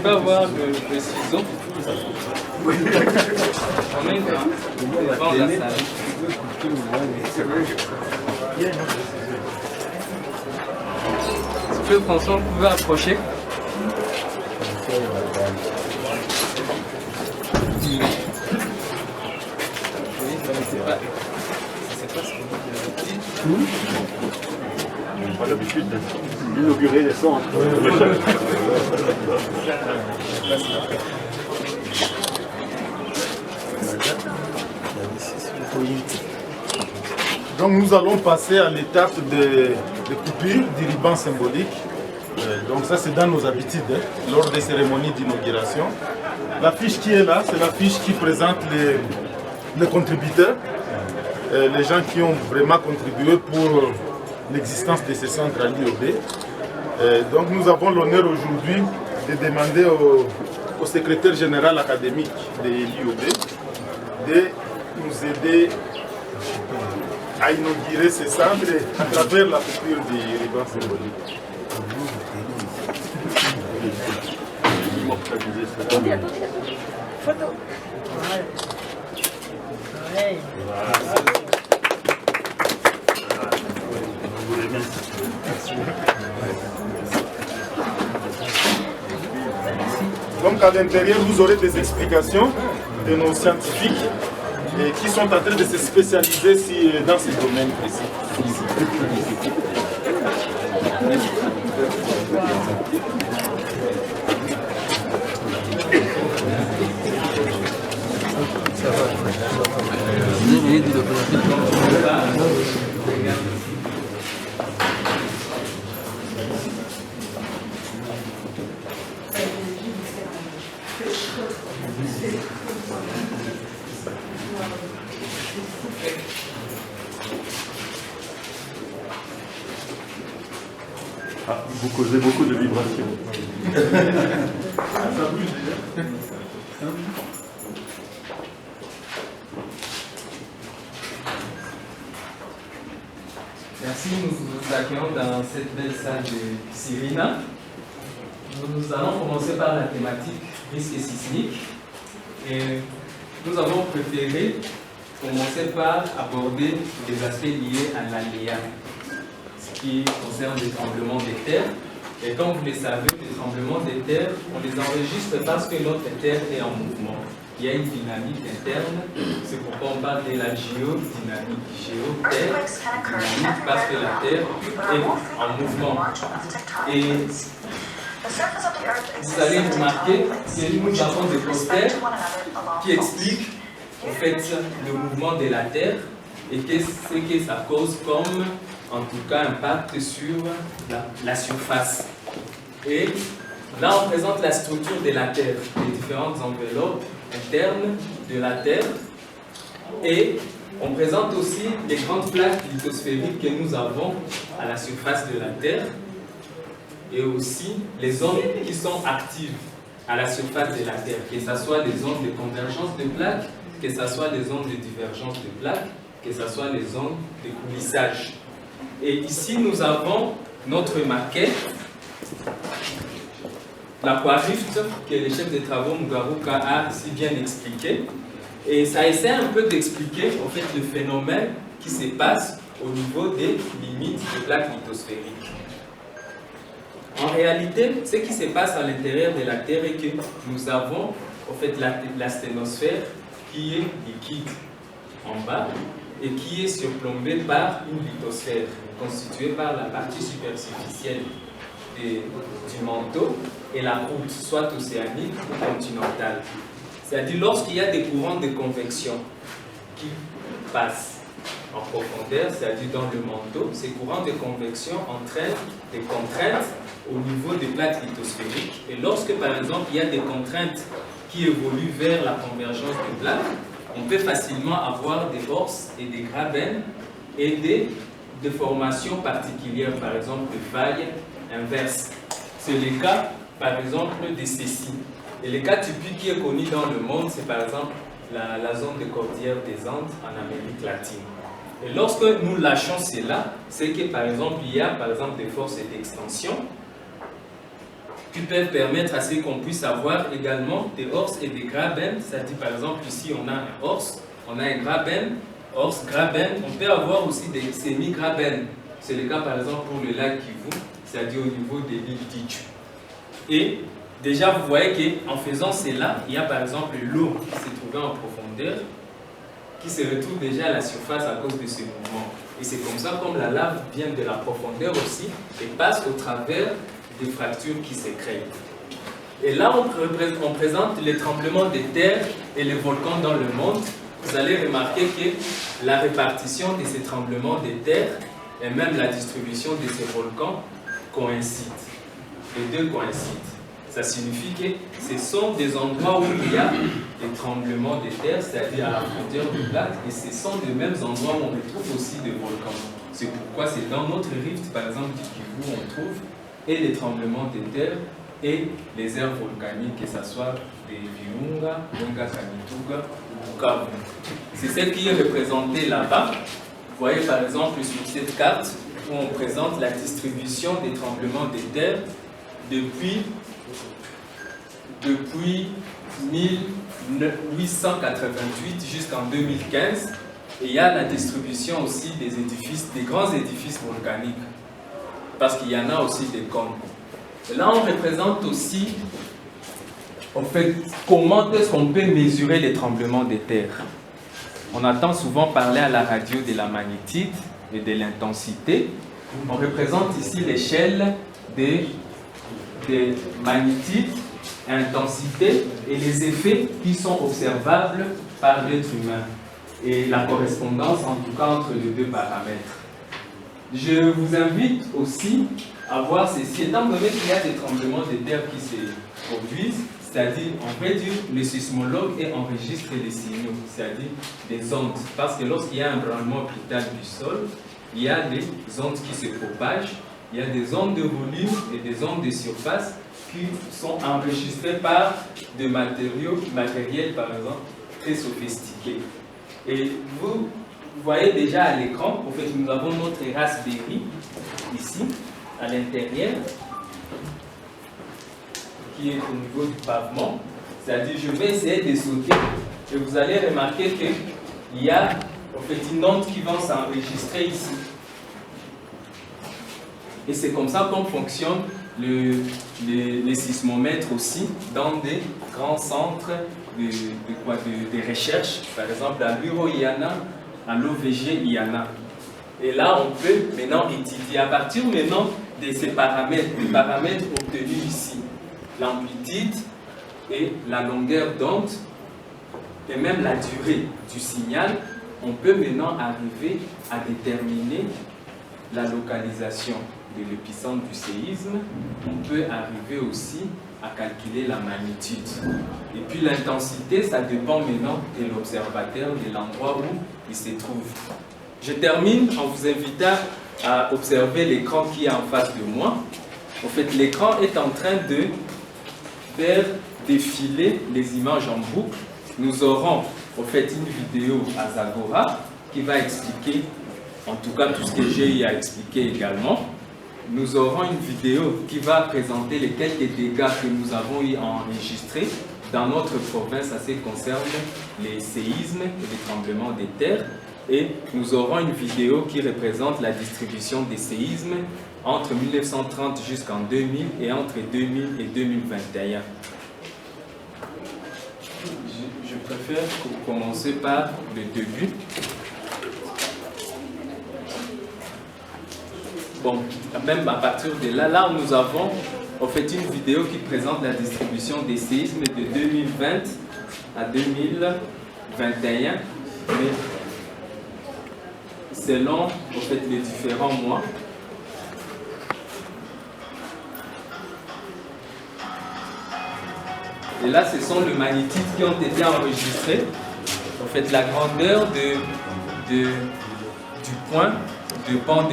peux avoir le ciseau. On met devant la salle. S'il vous plaît, François, vous pouvez approcher. Pas l'habitude d'inaugurer les centres. Donc nous allons passer à l'étape de coupure du ruban symbolique. Donc ça c'est dans nos habitudes, lors des cérémonies d'inauguration. La fiche qui est là, c'est la fiche qui présente les contributeurs, les gens qui ont vraiment contribué pour l'existence de ces centres à l'IOB. Donc nous avons l'honneur aujourd'hui de demander au secrétaire général académique de l'IOB de nous aider à inaugurer ces centres à travers la coupure du ruban symbolique. Photo. Ouais. Donc à l'intérieur, vous aurez des explications de nos scientifiques qui sont en train de se spécialiser dans ces domaines précis. Ah, vous causez beaucoup de vibrations. Ça bouge déjà. Merci, nous vous accueillons dans cette belle salle de Cyrina. Nous allons commencer par la thématique risque sismique. Et nous avons préféré commencer par aborder les aspects liés à l'aléa, ce qui concerne les tremblements de terre. Et comme vous le savez, les tremblements de terre, on les enregistre parce que notre terre est en mouvement. Il y a une dynamique interne, c'est pourquoi on parle de la géodynamique. Géo-terre, dynamique parce que la terre est en mouvement. Et vous allez remarquer que nous avons des posters qui expliquent en fait le mouvement de la terre et ce que ça cause comme en tout cas impact sur la surface. Et là on présente la structure de la terre, les différentes enveloppes internes de la terre, et on présente aussi les grandes plaques lithosphériques que nous avons à la surface de la terre, et aussi les zones qui sont actives à la surface de la terre, que ce soit les zones de convergence de plaques, que ce soit les zones de divergence de plaques, que ce soit les zones de coulissage. Et ici nous avons notre maquette, l'Aquarift, que le chef de travaux Mugaruka a si bien expliqué. Et ça essaie un peu d'expliquer en fait le phénomène qui se passe au niveau des limites des plaques lithosphériques. En réalité, ce qui se passe à l'intérieur de la Terre est que nous avons en fait la sténosphère qui est liquide en bas et qui est surplombée par une lithosphère constituée par la partie superficielle du manteau et la route, soit océanique ou continentale. C'est-à-dire lorsqu'il y a des courants de convection qui passent en profondeur, c'est-à-dire dans le manteau, ces courants de convection entraînent des contraintes au niveau des plaques lithosphériques. Et lorsque, par exemple, il y a des contraintes qui évoluent vers la convergence des plaques, on peut facilement avoir des orses et des grabens et des déformations particulières, par exemple des failles inverses. C'est le cas, par exemple, de ceci. Et le cas typique qui est connu dans le monde, c'est par exemple la zone de cordillère des Andes en Amérique latine. Et lorsque nous lâchons cela, c'est que par exemple, il y a par exemple des forces d'extension qui peuvent permettre à ce qu'on puisse avoir également des ors et des graben. C'est-à-dire, par exemple, ici, on a un ors, on a un graben, ors, graben. On peut avoir aussi des semi-graben. C'est le cas, par exemple, pour le lac Kivu, c'est-à-dire au niveau de l'île d'Itchu. Et déjà, vous voyez qu'en faisant cela, il y a par exemple l'eau qui s'est trouvée en profondeur, qui se retrouve déjà à la surface à cause de ce mouvement. Et c'est comme ça, comme la lave vient de la profondeur aussi, et passe au travers des fractures qui se créent. Et là, on présente les tremblements de terre et les volcans dans le monde. Vous allez remarquer que la répartition de ces tremblements de terre et même la distribution de ces volcans coïncident. Les deux coïncident. Ça signifie que ce sont des endroits où il y a des tremblements de terre, c'est-à-dire à la frontière du lac, et ce sont les mêmes endroits où on retrouve aussi des volcans. C'est pourquoi c'est dans notre rift, par exemple, du Kivu, on trouve et les tremblements de terre et les aires volcaniques, que ce soit des Virunga, Mwenga Kamituga ou Bukavu. C'est ce qui est représenté là-bas. Vous voyez par exemple sur cette carte où on présente la distribution des tremblements de terre depuis 1888 jusqu'en 2015. Et il y a la distribution aussi des édifices, des grands édifices volcaniques, parce qu'il y en a aussi des cônes. Et là, on représente aussi, en fait, comment est-ce qu'on peut mesurer les tremblements de terre. On entend souvent parler à la radio de la magnitude et de l'intensité. On représente ici l'échelle des magnitudes, intensité et les effets qui sont observables par l'être humain. Et la correspondance, en tout cas, entre les deux paramètres. Je vous invite aussi à voir ceci. Étant donné qu'il y a des tremblements de terre qui se produisent, c'est-à-dire, on peut dire, le sismologue enregistre les signaux, c'est-à-dire des ondes. Parce que lorsqu'il y a un branlement brutal du sol, il y a des ondes qui se propagent, il y a des ondes de volume et des ondes de surface qui sont enregistrées par des matériels, par exemple, très sophistiqués. Et vous voyez déjà à l'écran, en fait, nous avons notre Raspberry ici, à l'intérieur, qui est au niveau du pavement. C'est-à-dire, je vais essayer de sauter et vous allez remarquer qu'il y a en fait une onde qui va s'enregistrer ici. Et c'est comme ça qu'on fonctionne les sismomètres aussi dans des grands centres de recherche, par exemple à l'URO IANA, à l'OVG IANA. Et là, on peut maintenant étudier à partir maintenant de ces paramètres, les paramètres obtenus ici, l'amplitude et la longueur d'onde, et même la durée du signal, on peut maintenant arriver à déterminer la localisation de l'épicentre du séisme. On peut arriver aussi à calculer la magnitude. Et puis l'intensité, ça dépend maintenant de l'observateur, de l'endroit où il se trouve. Je termine en vous invitant à observer l'écran qui est en face de moi. En fait, l'écran est en train de faire défiler les images en boucle. Nous aurons en fait une vidéo à Zagora qui va expliquer, en tout cas tout ce que j'ai eu à expliquer également. Nous aurons une vidéo qui va présenter les quelques dégâts que nous avons eu à enregistrer dans notre province à ce qui concerne les séismes et les tremblements de terre. Et nous aurons une vidéo qui représente la distribution des séismes entre 1930 jusqu'en 2000 et entre 2000 et 2021. Je préfère commencer par le début. Bon, même à partir de là, nous avons en fait une vidéo qui présente la distribution des séismes de 2020 à 2021, mais selon en fait les différents mois. Et là, ce sont les magnitudes qui ont été enregistrées. En fait, la grandeur du point de pan de